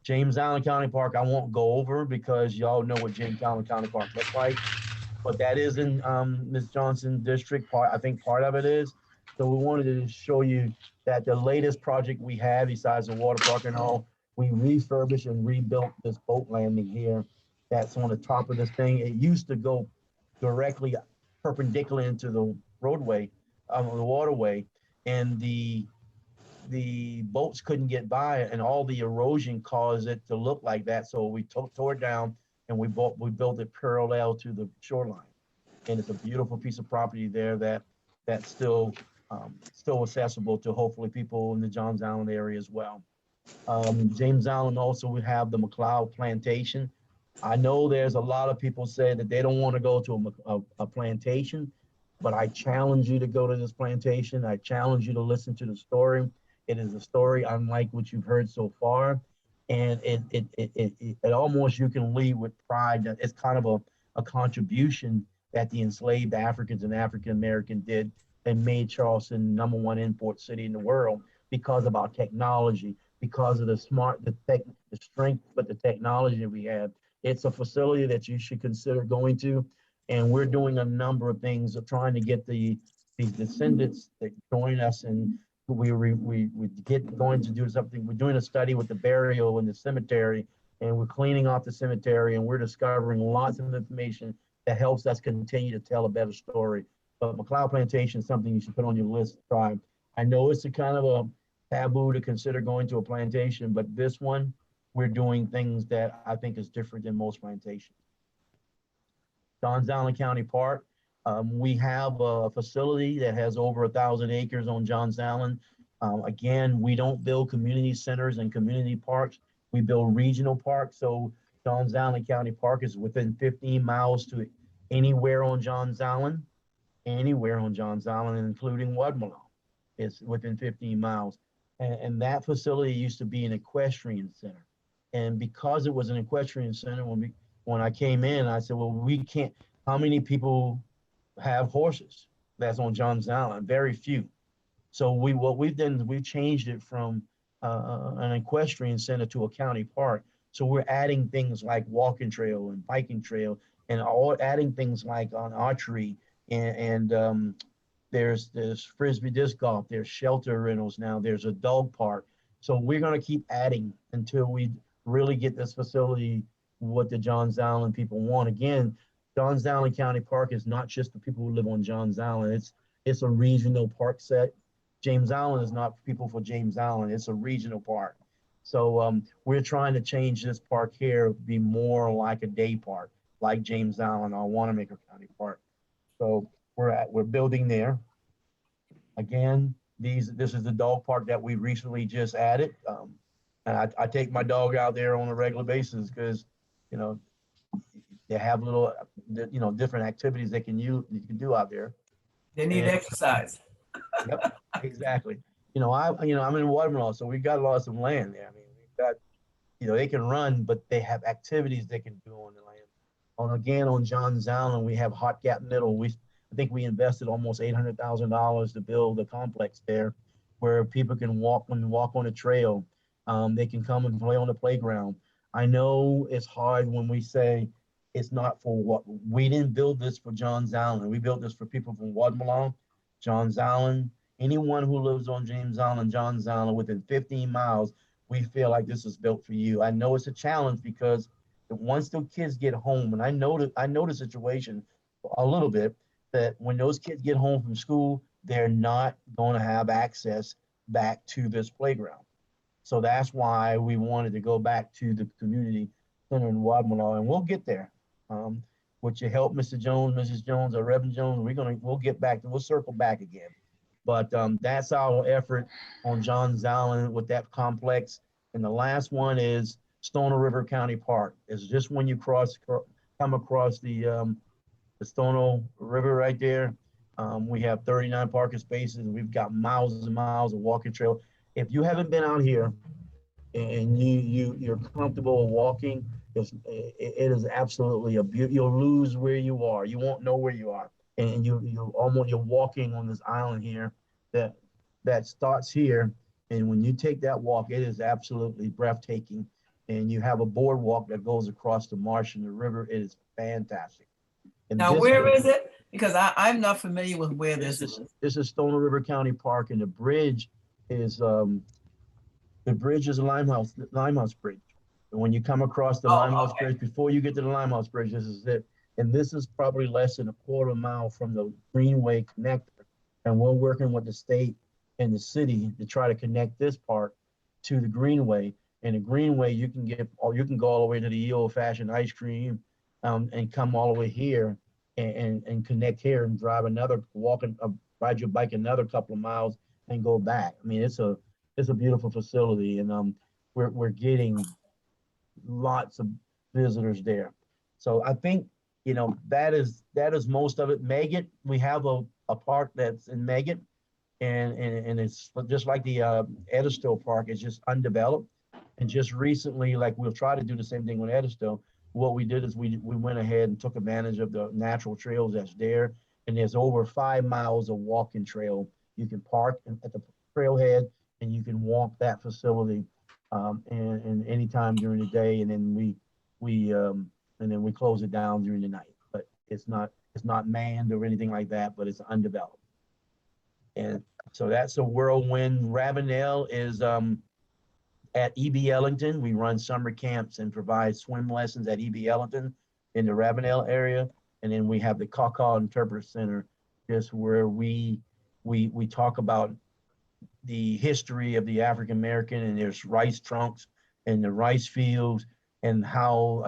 James Allen County Park, I won't go over because y'all know what James Allen County Park looks like, but that is in Ms. Johnson district part. I think part of it is. So we wanted to show you that the latest project we have, besides the water park and all, we refurbished and rebuilt this boat landing here. That's on the top of this thing. It used to go directly perpendicular into the roadway, the waterway, and the boats couldn't get by, and all the erosion caused it to look like that. So we tore it down and we built it parallel to the shoreline. And it's a beautiful piece of property there that's still accessible to hopefully people in the Johns Island area as well. James Island also, we have the Mcleod Plantation. I know there's a lot of people say that they don't want to go to a plantation, but I challenge you to go to this plantation. I challenge you to listen to the story. It is a story unlike what you've heard so far. And it almost, you can leave with pride that it's kind of a contribution that the enslaved Africans and African American did and made Charleston #1 import city in the world because of our technology, because of the strength, but the technology that we have. It's a facility that you should consider going to. And we're doing a number of things of trying to get the descendants that join us, and we get going to do something. We're doing a study with the burial in the cemetery, and we're cleaning off the cemetery, and we're discovering lots of information that helps us continue to tell a better story. But Mcleod Plantation is something you should put on your list to try. I know it's a kind of a taboo to consider going to a plantation, but this one, we're doing things that I think is different than most plantations. Johns Island County Park. We have a facility that has over 1,000 acres on Johns Island. Again, we don't build community centers and community parks. We build regional parks. So Johns Island County Park is within 15 miles to anywhere on Johns Island, including Wadmalaw. It's within 15 miles. And that facility used to be an equestrian center. And because it was an equestrian center, when I came in, I said, well, we can't, how many people have horses that's on Johns Island? Very few. So what we've done is we've changed it from an equestrian center to a county park. So we're adding things like walking trail and biking trail, and adding things like on archery, and there's frisbee disc golf, there's shelter rentals now, there's a dog park. So we're going to keep adding until we really get this facility what the Johns Island people want. Again, Johns Island County Park is not just the people who live on Johns Island. It's a regional park set. James Island is not people for James Island. It's a regional park. So we're trying to change this park here to be more like a day park, like James Island or Wanamaker County Park. So we're building there. Again, this is the dog park that we recently just added. And I take my dog out there on a regular basis because, They have little, different activities they can use, you can do out there. They need And- exercise. Yep, exactly. I'm in Watermelon, so we've got lots of land there. I mean, we've got, they can run, but they have activities they can do on the land. On Johns Island, we have Hot Gap Middle. I think we invested almost $800,000 to build a complex there where people can walk on a trail. They can come and play on the playground. I know it's hard when we say it's not for what we didn't build this for Johns Island. We built this for people from Watermelon, Johns Island, anyone who lives on James Island, Johns Island within 15 miles. We feel like this is built for you. I know it's a challenge because once the kids get home, and I know the situation a little bit, that when those kids get home from school, they're not going to have access back to this playground. So that's why we wanted to go back to the community center in Wadmalaw, and we'll get there. With your help, Mr. Jones, Mrs. Jones, or Reverend Jones, we'll get back, we'll circle back again. But that's our effort on Johns Island with that complex. And the last one is Stoner River County Park. It's just when you come across the Stono River right there. We have 39 parking spaces, and we've got miles and miles of walking trail. If you haven't been out here and you're comfortable walking, it is absolutely a beauty. You'll lose where you are. You won't know where you are, and you're walking on this island here that starts here. And when you take that walk, it is absolutely breathtaking. And you have a boardwalk that goes across the marsh and the river. It is fantastic. And Now, where is it? Because I'm not familiar with where this is. This is Stoner River County Park, and the bridge is a Limehouse Bridge. And when you come across the Limehouse Bridge, before you get to the Limehouse Bridge, this is it. And this is probably less than a quarter mile from the Greenway connector. And we're working with the state and the city to try to connect this park to the Greenway. And the Greenway, you can go all the way to the old-fashioned ice cream, and come all the way here and connect here and drive ride your bike another couple of miles and go back. I mean, it's a beautiful facility, and we're getting lots of visitors there. So I think that is most of it. Meggett, we have a park that's in Meggett, and it's just like the Edisto Park. It's just undeveloped. And just recently, like we'll try to do the same thing with Edisto. What we did is we went ahead and took advantage of the natural trails that's there. And there's over 5 miles of walking trail. You can park at the trailhead and you can walk that facility and anytime during the day. And then we close it down during the night. But it's not manned or anything like that, but it's undeveloped. And so that's a whirlwind. Ravenel is at E.B. Ellington. We run summer camps and provide swim lessons at E.B. Ellington in the Ravenel area. And then we have the Kaw Interpreter Center, just where we talk about the history of the African American, and there's rice trunks and the rice fields, and how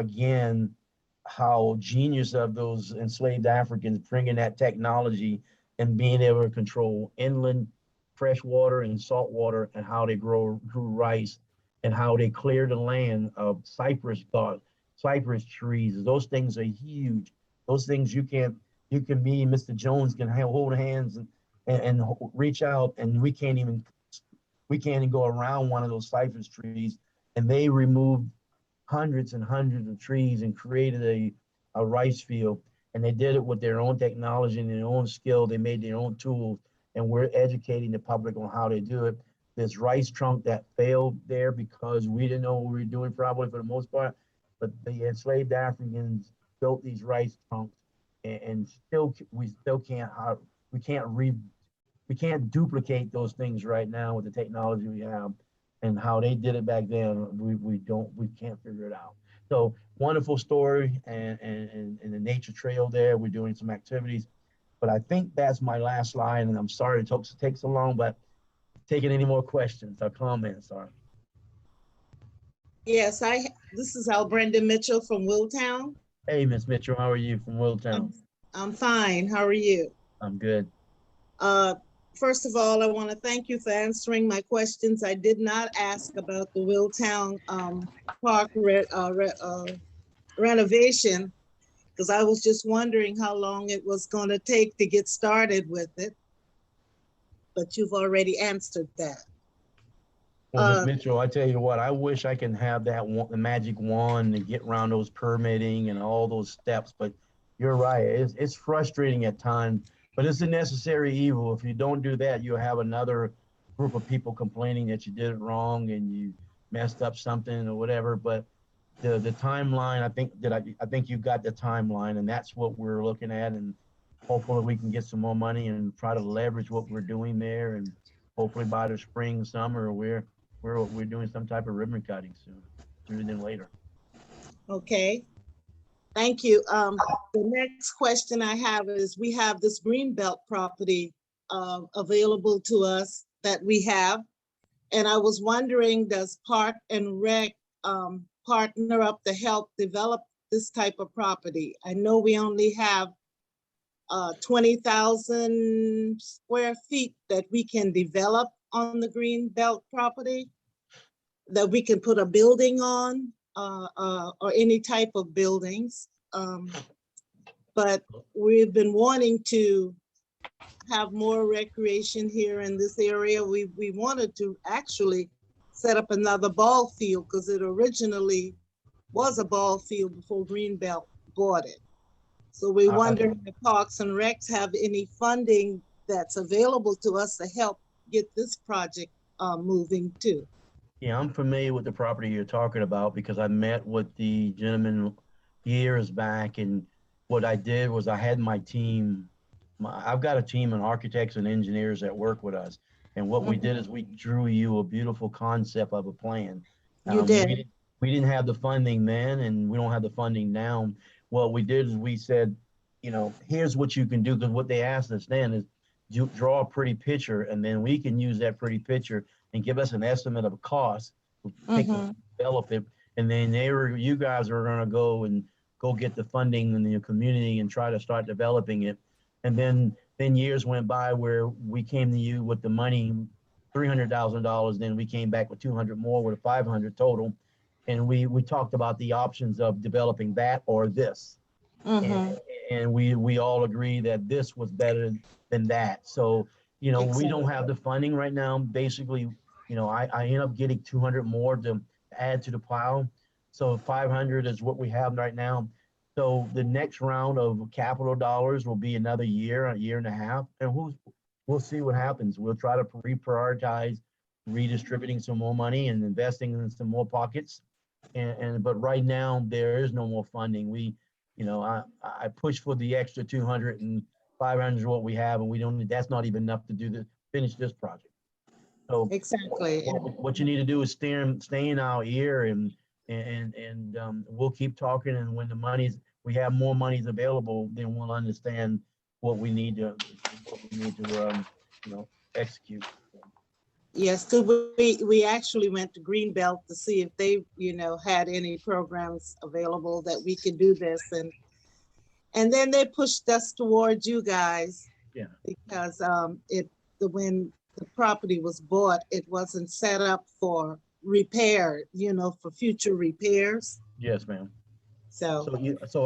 genius of those enslaved Africans bringing that technology and being able to control inland fresh water and salt water, and how they grew rice, and how they clear the land of cypress trees. Those things are huge. Those things me and Mr. Jones can hold hands and reach out, and we can't even go around one of those cypress trees. And they removed hundreds and hundreds of trees and created a rice field. And they did it with their own technology and their own skill. They made their own tools, and we're educating the public on how they do it. This rice trunk that failed there because we didn't know what we were doing, probably for the most part, but the enslaved Africans built these rice trunks, and we can't duplicate those things right now with the technology we have, and how they did it back then. We can't figure it out. So wonderful story, and the nature trail there. We're doing some activities, but I think that's my last slide, and I'm sorry it take so long, but taking any more questions or comments? Yes, this is Brenda Mitchell from Willtown. Hey, Miss Mitchell, how are you from Willtown? I'm fine. How are you? I'm good. First of all, I want to thank you for answering my questions. I did not ask about the Willtown Park renovation, Because I was just wondering how long it was going to take to get started with it. But you've already answered that. Well, Ms. Mitchell, I tell you what, I wish I can have that the magic wand to get around those permitting and all those steps, but you're right. It's frustrating at times, but it's a necessary evil. If you don't do that, you'll have another group of people complaining that you did it wrong and you messed up something or whatever. But the timeline, I think you've got the timeline, and that's what we're looking at. And hopefully we can get some more money and try to leverage what we're doing there. And hopefully by the spring, summer, we're doing some type of ribbon cutting sooner than later. Okay, thank you. The next question I have is, we have this Greenbelt property available to us that we have. And I was wondering, does Park and Rec partner up to help develop this type of property? I know we only have 20,000 square feet that we can develop on the Greenbelt property, that we can put a building on, or any type of buildings. But we've been wanting to have more recreation here in this area. We wanted to actually set up another ball field, because it originally was a ball field before Greenbelt bought it. So we wonder if Parks and Recs have any funding that's available to us to help get this project moving too. Yeah, I'm familiar with the property you're talking about because I met with the gentleman years back, and what I did was I had my team, I've got a team of architects and engineers that work with us. And what we did is we drew you a beautiful concept of a plan. You did. We didn't have the funding then, and we don't have the funding now. What we did is we said, you know, here's what you can do, because what they asked us then is you draw a pretty picture, and then we can use that pretty picture and give us an estimate of a cost, develop it, and then you guys are going to go get the funding in the community and try to start developing it. And then years went by where we came to you with the money, $300,000. Then we came back with 200 more, with a 500 total, and we talked about the options of developing that or this. And we all agree that this was better than that. So, you know, we don't have the funding right now. Basically, you know, I end up getting 200 more to add to the pile. So 500 is what we have right now. So the next round of capital dollars will be another year, a year and a half, and we'll see what happens. We'll try to reprioritize redistributing some more money and investing in some more pockets. But right now there is no more funding. You know, I push for the extra 200, and 500 is what we have, and we don't. That's not even enough to finish this project. So exactly. What you need to do is stay in our ear, and we'll keep talking. And when we have more monies available, then we'll understand what we need to you know, execute. Yes, because we actually went to Greenbelt to see if they, you know, had any programs available that we could do this, and then they pushed us towards you guys. Yeah. Because when the property was bought, it wasn't set up for repair, you know, for future repairs. Yes, ma'am. So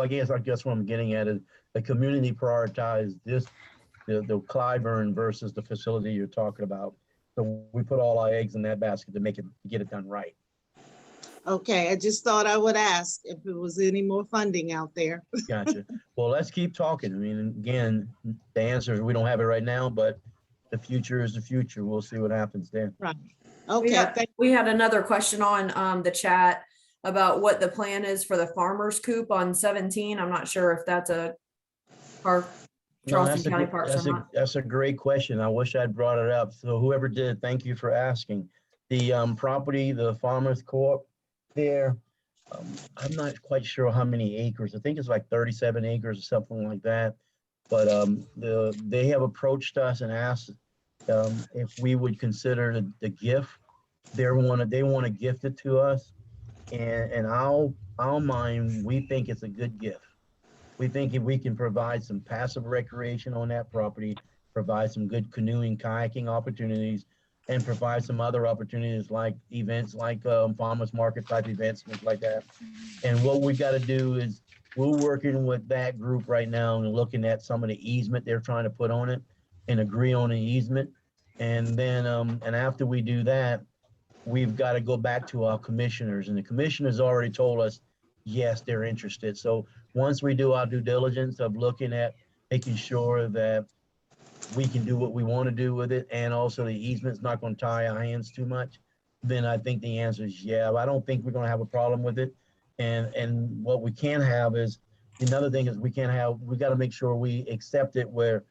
I guess what I'm getting at is the community prioritized the Clyburn versus the facility you're talking about. So we put all our eggs in that basket to get it done right. okay, I just thought I would ask if there was any more funding out there. Gotcha. Well, let's keep talking. I mean, again, the answer is we don't have it right now, but the future is the future. We'll see what happens there. Right. Okay. We had another question on the chat about what the plan is for the farmer's coop on 17. I'm not sure if that's a park. Charleston County Parks or not. That's a great question. I wish I'd brought it up. So whoever did, thank you for asking. The property, the Farmers Co-op there, I'm not quite sure how many acres. I think it's like 37 acres or something like that. But they have approached us and asked if we would consider the gift. They want to gift it to us, and our mind, we think it's a good gift. We think if we can provide some passive recreation on that property, provide some good canoeing, kayaking opportunities, and provide some other opportunities like events like farmers market type events, things like that. And what we got to do is we're working with that group right now and looking at some of the easement they're trying to put on it and agree on an easement. And then, and after we do that, we've got to go back to our commissioners, and the commissioners already told us, yes, they're interested. So once we do our due diligence of looking at making sure that we can do what we want to do with it, and also the easement's not going to tie our hands too much, then I think the answer is yeah. I don't think we're going to have a problem with it. And what we can have is, another thing is we got to make sure we accept it where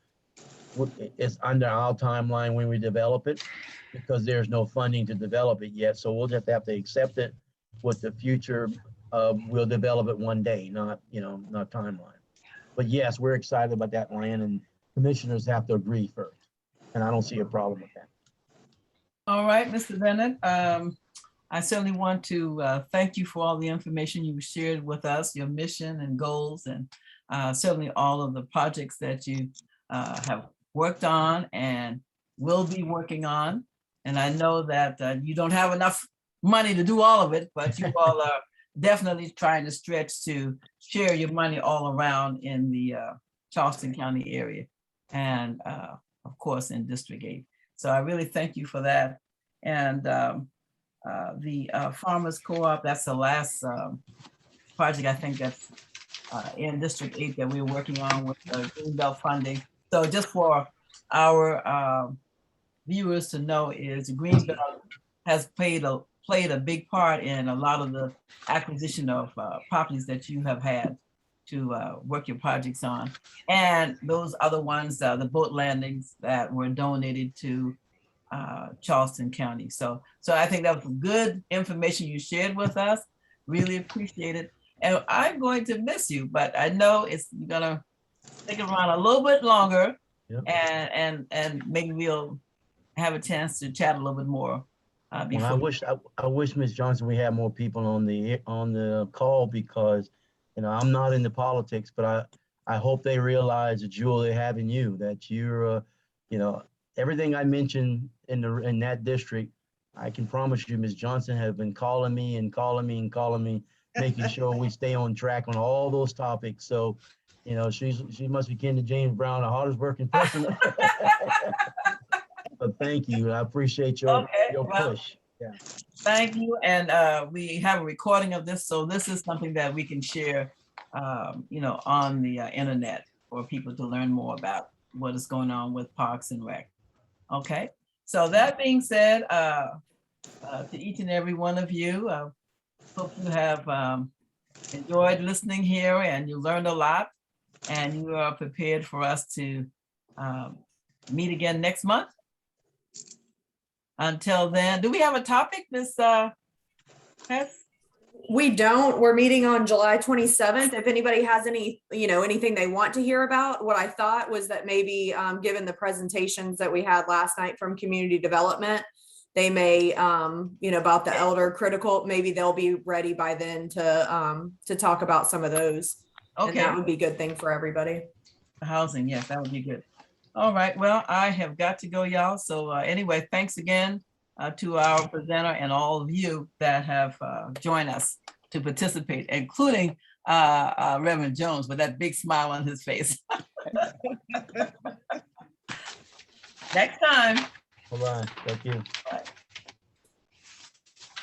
it's under our timeline when we develop it, because there's no funding to develop it yet. So we'll just have to accept it with the future. We'll develop it one day, not timeline. But yes, we're excited about that land, and commissioners have to agree first. And I don't see a problem with that. All right, Mr. Bennett. I certainly want to thank you for all the information you shared with us, your mission and goals, and certainly all of the projects that you have worked on and will be working on. And I know that you don't have enough money to do all of it, but you all are definitely trying to stretch to share your money all around in the Charleston County area, and of course in District 8. So I really thank you for that. And the Farmers Co-op, that's the last project I think that's in District 8 that we're working on with the Greenbelt funding. So just for our viewers to know, is Greenbelt has played a big part in a lot of the acquisition of properties that you have had to work your projects on. And those other ones, the boat landings that were donated to Charleston County. So I think that was good information you shared with us. Really appreciate it. And I'm going to miss you, but I know you're gonna stick around a little bit longer. Yep. And maybe we'll have a chance to chat a little bit more. Well, I wish Ms. Johnson, we had more people on the call, because I'm not into politics, but I hope they realize the jewel they have in you, that you're everything I mentioned in that district. I can promise you, Ms. Johnson has been calling me, making sure we stay on track on all those topics. So, she must be kin to James Brown, the hardest working person. But thank you. I appreciate your push. Yeah. Thank you. And we have a recording of this. So this is something that we can share, on the internet for people to learn more about what is going on with Parks and Rec. Okay. So that being said, to each and every one of you, hope you have enjoyed listening here and you learned a lot, and you are prepared for us to meet again next month. Until then, do we have a topic, Ms. Hess? We don't. We're meeting on July 27th. If anybody has anything they want to hear about, what I thought was that maybe given the presentations that we had last night from community development, they may, about the elder critical, maybe they'll be ready by then to talk about some of those. Okay. And that would be a good thing for everybody. Housing, yes, that would be good. All right, well, I have got to go, y'all. So anyway, thanks again to our presenter and all of you that have joined us to participate, including Reverend Jones with that big smile on his face. Next time. All right, thank you. Bye.